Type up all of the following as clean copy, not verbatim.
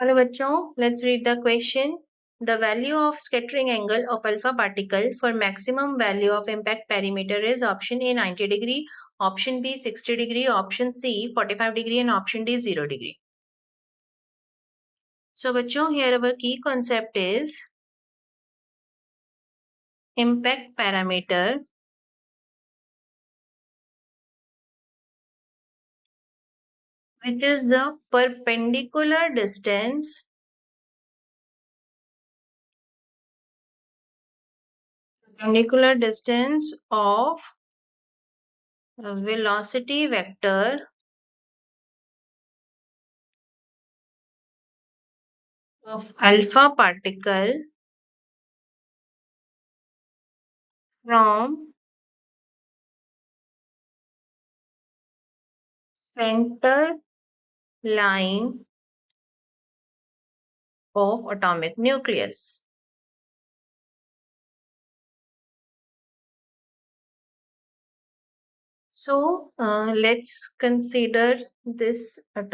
Hello बच्चों, let's read the question. The value of scattering angle of alpha particle for maximum value of impact perimeter is option A 90 degree, option B 60 degree, option C 45 degree and option D 0 degree. So बच्चों, here our key concept is impact parameter, which is the perpendicular distance of velocity vector of alpha particle from center line of atomic nucleus. So let's consider this an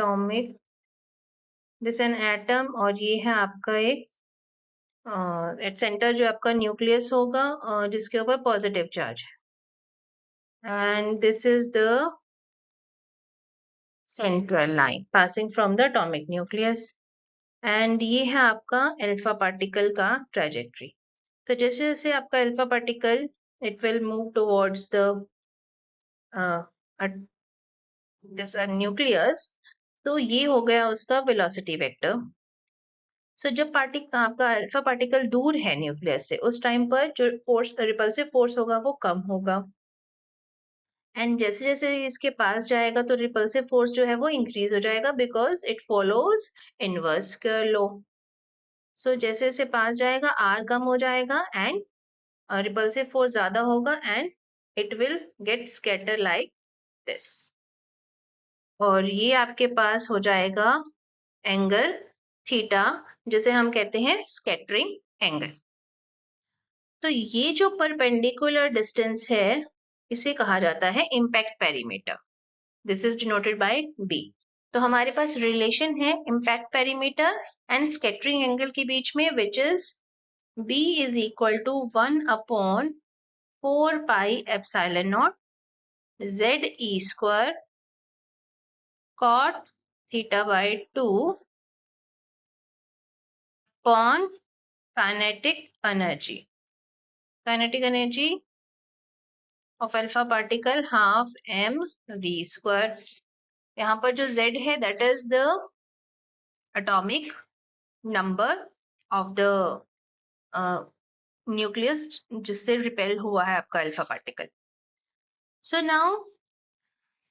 atom और ये है आपका एक at centre जो आपका nucleus होगा जिसके ऊपर पॉजिटिव चार्ज है and this is the central line passing from the atomic nucleus and ये है आपका अल्फा पार्टिकल का ट्रेजेक्ट्री. तो जैसे जैसे आपका alpha particle it will move towards the this nucleus. तो ये हो गया उसका वेलोसिटी वेक्टर. सो जब आपका अल्फा पार्टिकल दूर है न्यूक्लियस से उस टाइम पर जो फोर्स रिपल्सिव फोर्स होगा वो कम होगा एंड जैसे जैसे इसके पास जाएगा तो रिपल्सिव फोर्स जो है वो इंक्रीज हो जाएगा because it follows inverse law. So जैसे जैसे पास जाएगा आर कम हो जाएगा एंड रिपल्सिव फोर्स ज्यादा होगा and it will get scatter like this. और ये आपके पास हो जाएगा एंगल थीटा जिसे हम कहते हैं स्कैटरिंग एंगल. तो ये जो परपेंडिकुलर डिस्टेंस है इसे कहा जाता है impact perimeter. This is denoted by B. तो हमारे पास रिलेशन है impact perimeter and scattering angle के बीच में which is B is equal to 1/4 pi epsilon naught Z E square cot theta by 2 upon kinetic energy. Kinetic energy of alpha particle half mv square. यहाँ पर जो z है that is the atomic number of the nucleus जिससे repel हुआ है आपका alpha particle. So now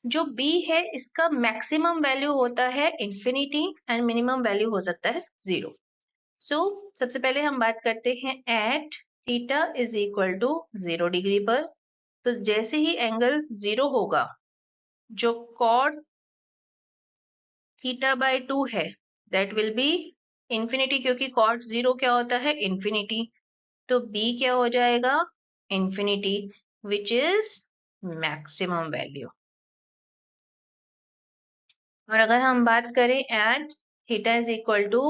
जो b है इसका मैक्सिमम वैल्यू होता है इंफिनिटी एंड मिनिमम वैल्यू हो सकता है 0. सो सबसे पहले हम बात करते हैं at theta is equal to 0 degree पर. तो जैसे ही एंगल 0 होगा जो कॉट थीटा बाय 2 है दैट विल बी इंफिनिटी क्योंकि कॉट 0 क्या होता है इंफिनिटी. तो b क्या हो जाएगा infinity which is maximum value. और अगर हम बात करें at theta is equal to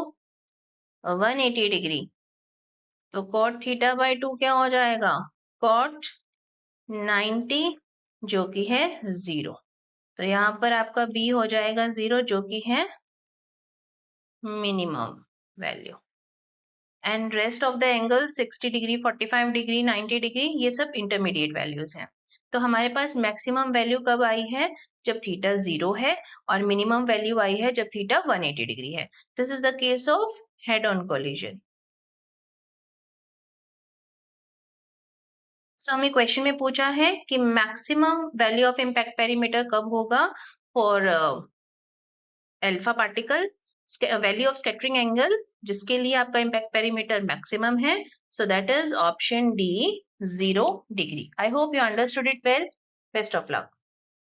180 degree तो कॉट थीटा बाय 2 क्या हो जाएगा कॉट 90 जो कि है 0. तो यहाँ पर आपका b हो जाएगा 0 जो कि है minimum value and rest of the angle 60 degree 45 degree 90 degree ये सब इंटरमीडिएट वैल्यूज हैं. तो हमारे पास मैक्सिमम वैल्यू कब आई है जब थीटा 0 है और मिनिमम वैल्यू आई है जब थीटा 180 डिग्री है. This is the case of head on collision. So हमें क्वेश्चन में पूछा है कि maximum value of impact perimeter कब होगा for alpha particle value of scattering angle जिसके लिए आपका इम्पैक्ट पेरीमीटर मैक्सिमम है. So that is option D 0 degree. I hope you understood it well. Best of luck.